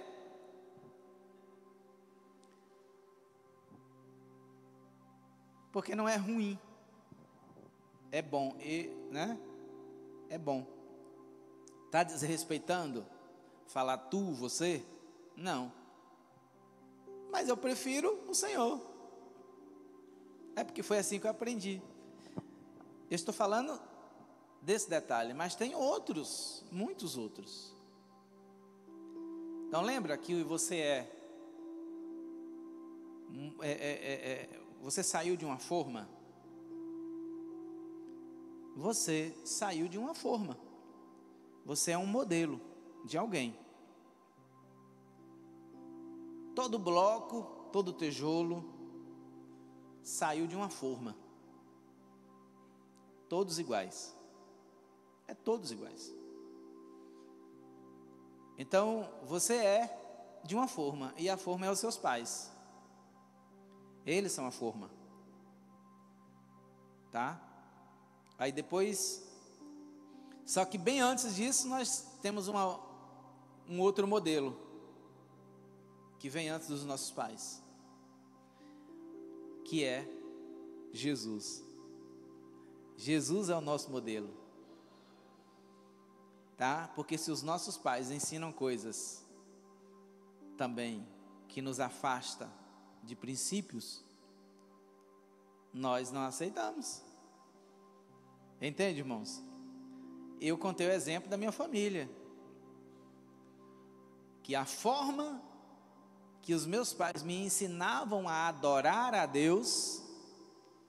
porque não é ruim, é bom, né? É bom. Está desrespeitando falar tu, você? Não. Mas eu prefiro o Senhor. É porque foi assim que eu aprendi. Eu estou falando desse detalhe, mas tem outros, muitos outros. Então lembra que você você saiu de uma forma. Você saiu de uma forma. Você é um modelo de alguém. Todo bloco, todo tijolo saiu de uma forma. Todos iguais. É todos iguais. Então, você é de uma forma, e a forma é os seus pais. Eles são a forma. Tá? Aí depois, só que bem antes disso, nós temos um outro modelo, que vem antes dos nossos pais, que é Jesus. Jesus é o nosso modelo, tá? Porque se os nossos pais ensinam coisas também que nos afasta de princípios, nós não aceitamos. Entende, irmãos? Eu contei o exemplo da minha família, que a forma que os meus pais me ensinavam a adorar a Deus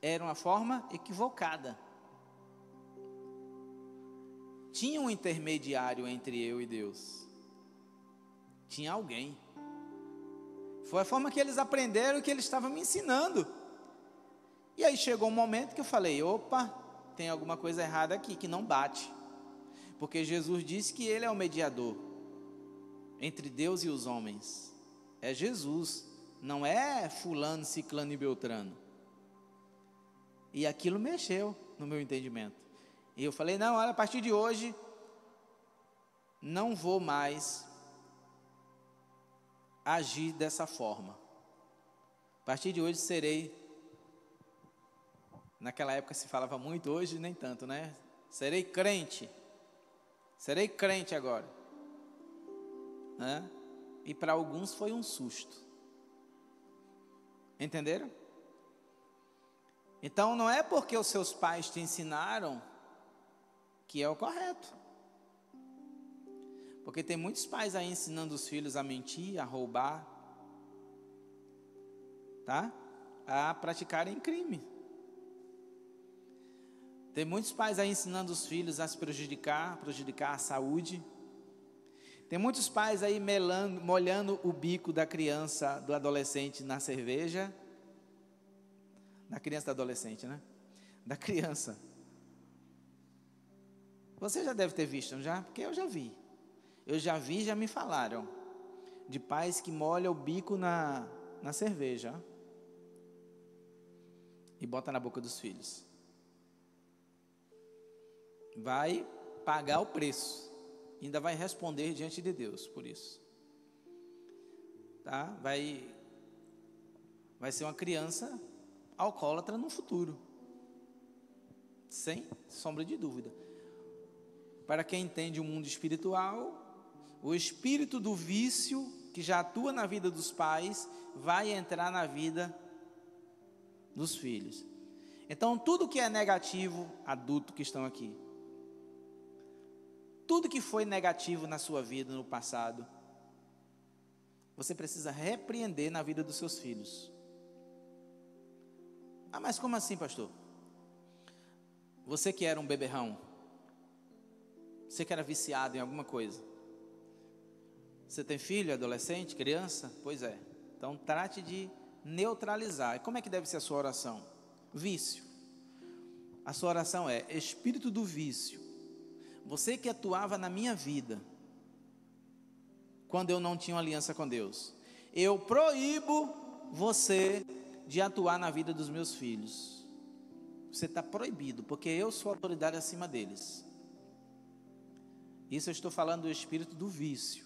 era uma forma equivocada. Tinha um intermediário entre eu e Deus. Tinha alguém. Foi a forma que eles aprenderam, que eles estavam me ensinando. E aí chegou um momento que eu falei, opa, tem alguma coisa errada aqui, que não bate. Porque Jesus disse que Ele é o mediador entre Deus e os homens. É Jesus, não é fulano, ciclano e beltrano. E aquilo mexeu no meu entendimento. E eu falei, não, olha, a partir de hoje, não vou mais agir dessa forma. A partir de hoje serei, naquela época se falava muito, hoje nem tanto, né? Serei crente agora, né? E para alguns foi um susto. Entenderam? Então não é porque os seus pais te ensinaram que é o correto. Porque tem muitos pais aí ensinando os filhos a mentir, a roubar, tá? A praticarem crime. Tem muitos pais aí ensinando os filhos a se prejudicar a saúde. Tem muitos pais aí molhando o bico da criança, do adolescente na cerveja. Da criança, do adolescente, né? Da criança. Você já deve ter visto, não já? Porque eu já vi. Já me falaram. De pais que molham o bico na cerveja. E bota na boca dos filhos. Vai pagar o preço. Ainda vai responder diante de Deus por isso. Tá? Vai ser uma criança alcoólatra no futuro. Sem sombra de dúvida. Para quem entende o mundo espiritual, o espírito do vício que já atua na vida dos pais vai entrar na vida dos filhos. Então, tudo que é negativo, adulto que estão aqui, tudo que foi negativo na sua vida no passado, você precisa repreender na vida dos seus filhos. Ah, mas como assim, pastor? Você que era um beberrão, você que era viciado em alguma coisa, você tem filho, adolescente, criança? Pois é. Então trate de neutralizar. E como é que deve ser a sua oração? Vício. A sua oração é: espírito do vício, você que atuava na minha vida quando eu não tinha uma aliança com Deus, eu proíbo você de atuar na vida dos meus filhos. Você está proibido, porque eu sou autoridade acima deles. Isso eu estou falando do espírito do vício.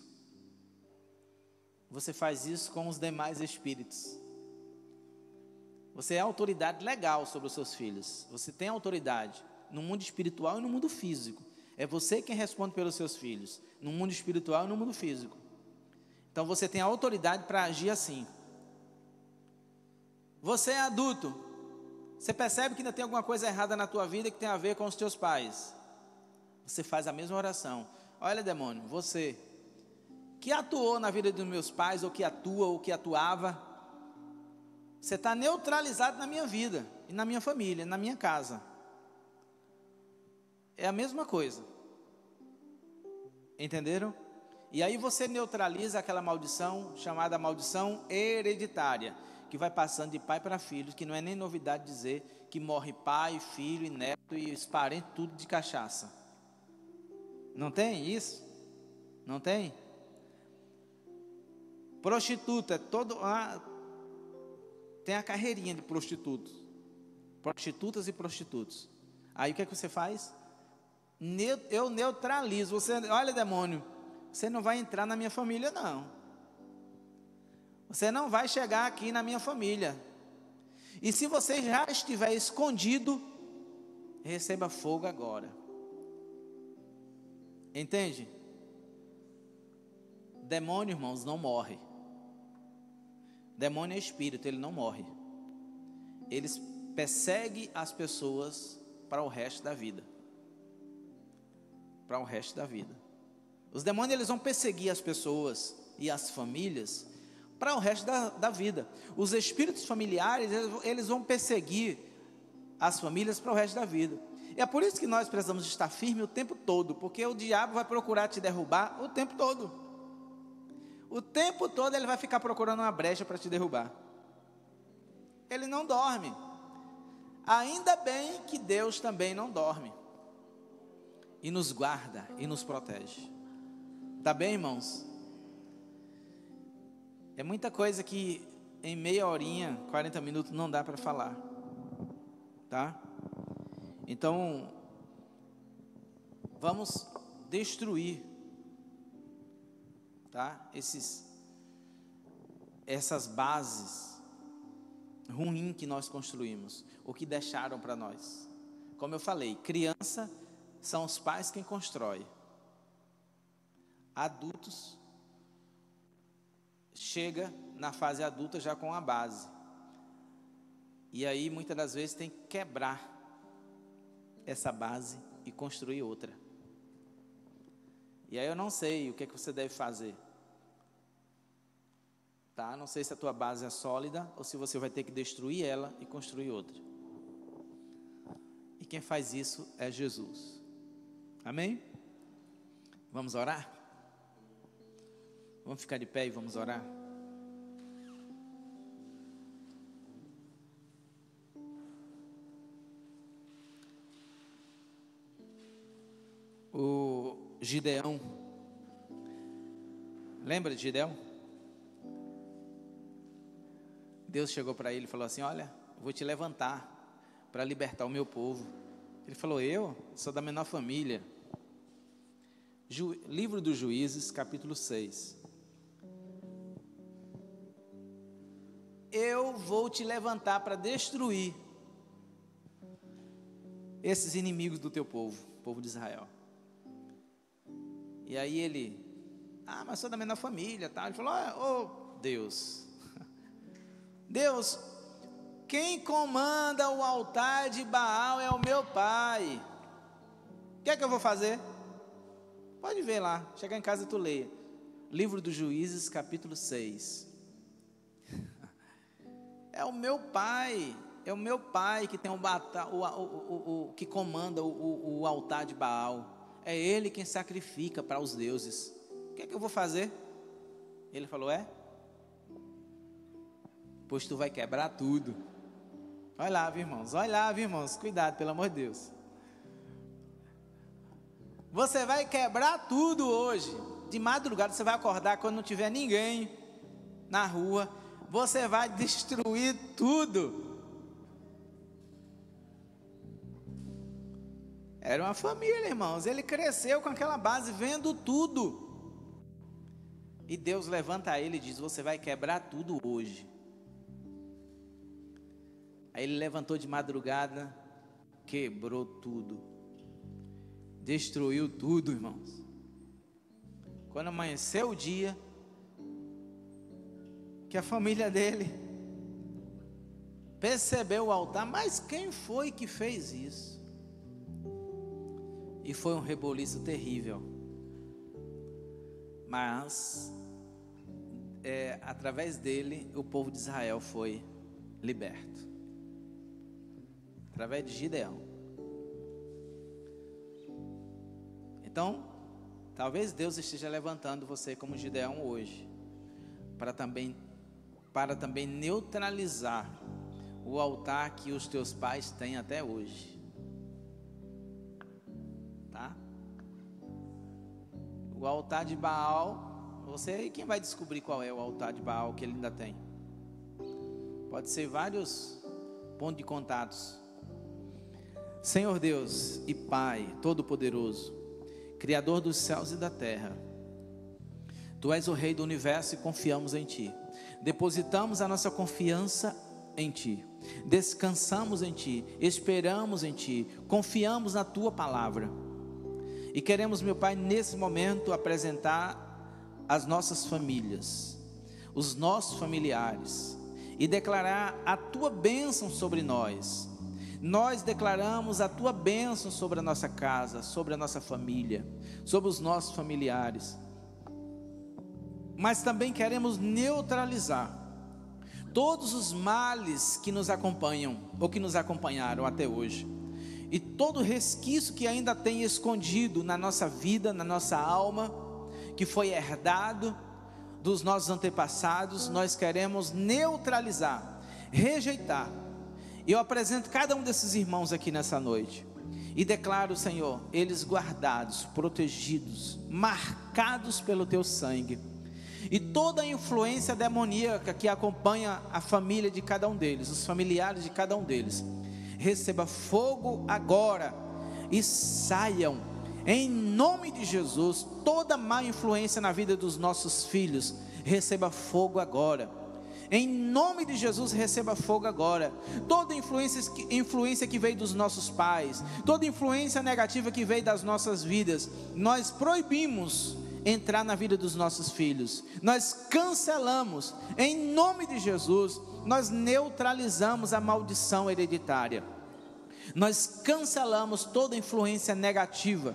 Você faz isso com os demais espíritos. Você é autoridade legal sobre os seus filhos. Você tem autoridade no mundo espiritual e no mundo físico. É você quem responde pelos seus filhos, no mundo espiritual e no mundo físico. Então você tem a autoridade para agir assim. Você é adulto. Você percebe que ainda tem alguma coisa errada na tua vida que tem a ver com os teus pais. Você faz a mesma oração. Olha, demônio, você que atuou na vida dos meus pais, ou que atua, ou que atuava, você está neutralizado na minha vida, e na minha família, na minha casa. É a mesma coisa. Entenderam? E aí você neutraliza aquela maldição, chamada maldição hereditária, que vai passando de pai para filho, que não é nem novidade dizer que morre pai, filho e neto e os parentes tudo de cachaça. Não tem isso? Não tem? Prostituta, tem a carreirinha de prostitutos. Prostitutas e prostitutos. Aí o que é que você faz? Eu neutralizo. Você, olha, demônio, você não vai entrar na minha família, não. Você não vai chegar aqui na minha família. E se você já estiver escondido, receba fogo agora. Entende? Demônio, irmãos, não morre. Demônio é espírito, ele não morre. Eles perseguem as pessoas para o resto da vida. Para o resto da vida. Os demônios, eles vão perseguir as pessoas e as famílias para o resto da vida. Os espíritos familiares, eles vão perseguir as famílias para o resto da vida. E é por isso que nós precisamos estar firmes o tempo todo, porque o diabo vai procurar te derrubar o tempo todo. O tempo todo ele vai ficar procurando uma brecha para te derrubar. Ele não dorme. Ainda bem que Deus também não dorme. E nos guarda e nos protege. Tá bem, irmãos? É muita coisa que em meia horinha, 40 minutos não dá para falar. Tá? Então, vamos destruir, tá? Essas bases ruins que nós construímos, o que deixaram para nós. Como eu falei, criança são os pais quem constrói. Adultos chega na fase adulta já com a base. E aí muitas das vezes tem que quebrar essa base e construir outra. E aí eu não sei o que é que você deve fazer. Tá? Não sei se a tua base é sólida ou se você vai ter que destruir ela e construir outra. E quem faz isso é Jesus. Amém? Vamos orar? Vamos ficar de pé e vamos orar? O Gideão, lembra de Gideão? Deus chegou para ele e falou assim: olha, vou te levantar para libertar o meu povo. Ele falou: eu sou da menor família. Livro dos Juízes, capítulo 6. Eu vou te levantar para destruir esses inimigos do teu povo, o povo de Israel. E aí ele, mas sou da menor família, tá? Ele falou: Deus, Deus, quem comanda o altar de Baal é o meu pai. O que é que eu vou fazer? Pode ver lá, chegar em casa e tu leia. Livro dos Juízes, capítulo 6. É o meu pai que tem que comanda o altar de Baal. É ele quem sacrifica para os deuses. O que é que eu vou fazer? Ele falou: pois tu vai quebrar tudo. Olha lá, viu, irmãos, cuidado, pelo amor de Deus. Você vai quebrar tudo hoje. De madrugada você vai acordar quando não tiver ninguém na rua. Você vai destruir tudo. Era uma família, irmãos. Ele cresceu com aquela base, vendo tudo. E Deus levanta ele e diz: você vai quebrar tudo hoje. Aí ele levantou de madrugada, quebrou tudo, destruiu tudo, irmãos. Quando amanheceu o dia, que a família dele percebeu o altar, mas quem foi que fez isso? E foi um reboliço terrível. Mas através dele o povo de Israel foi liberto, através de Gideão. Então, talvez Deus esteja levantando você como Gideão hoje, para também neutralizar o altar que os teus pais têm até hoje, tá? O altar de Baal, você aí quem vai descobrir qual é o altar de Baal que ele ainda tem. Pode ser vários pontos de contatos. Senhor Deus e Pai Todo-Poderoso, Criador dos céus e da terra, Tu és o Rei do universo e confiamos em Ti. Depositamos a nossa confiança em Ti, descansamos em Ti, esperamos em Ti, confiamos na Tua palavra. E queremos, meu Pai, nesse momento apresentar as nossas famílias, os nossos familiares, e declarar a Tua bênção sobre nós. Nós declaramos a Tua bênção sobre a nossa casa, sobre a nossa família, sobre os nossos familiares. Mas também queremos neutralizar todos os males que nos acompanham, ou que nos acompanharam até hoje, e todo resquício que ainda tem escondido na nossa vida, na nossa alma, que foi herdado dos nossos antepassados. Nós queremos neutralizar, rejeitar. Eu apresento cada um desses irmãos aqui nessa noite e declaro, Senhor, eles guardados, protegidos, marcados pelo Teu sangue. E toda a influência demoníaca que acompanha a família de cada um deles, os familiares de cada um deles, receba fogo agora e saiam, em nome de Jesus. Toda má influência na vida dos nossos filhos, receba fogo agora, em nome de Jesus. Receba fogo agora. Toda influência que veio dos nossos pais, toda influência negativa que veio das nossas vidas, nós proibimos entrar na vida dos nossos filhos. Nós cancelamos, em nome de Jesus. Nós neutralizamos a maldição hereditária. Nós cancelamos toda influência negativa.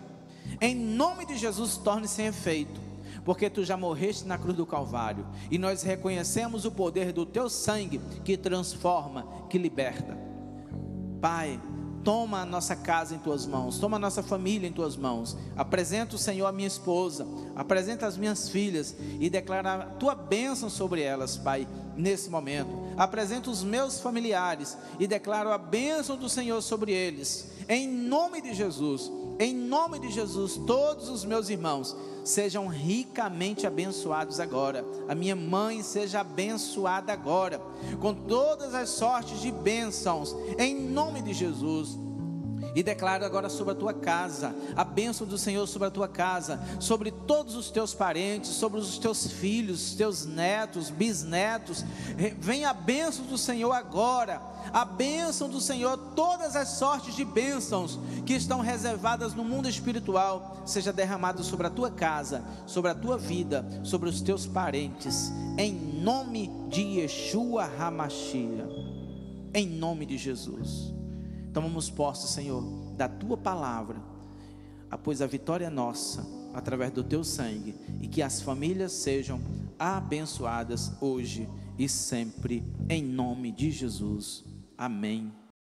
Em nome de Jesus, torne-se sem efeito, porque Tu já morreste na cruz do Calvário, e nós reconhecemos o poder do Teu sangue, que transforma, que liberta. Pai, toma a nossa casa em Tuas mãos, toma a nossa família em Tuas mãos. Apresenta, Senhor, a minha esposa, apresenta as minhas filhas, e declara a Tua bênção sobre elas, Pai, nesse momento. Apresenta os meus familiares, e declaro a bênção do Senhor sobre eles, em nome de Jesus. Em nome de Jesus, todos os meus irmãos sejam ricamente abençoados agora. A minha mãe seja abençoada agora, com todas as sortes de bênçãos, em nome de Jesus. E declaro agora sobre a tua casa, a bênção do Senhor sobre a tua casa, sobre todos os teus parentes, sobre os teus filhos, teus netos, bisnetos. Vem a bênção do Senhor agora, a bênção do Senhor, todas as sortes de bênçãos que estão reservadas no mundo espiritual, seja derramado sobre a tua casa, sobre a tua vida, sobre os teus parentes, em nome de Yeshua HaMashiach, em nome de Jesus. Tomamos posse, Senhor, da Tua palavra, pois a vitória é nossa, através do Teu sangue, e que as famílias sejam abençoadas hoje e sempre, em nome de Jesus. Amém.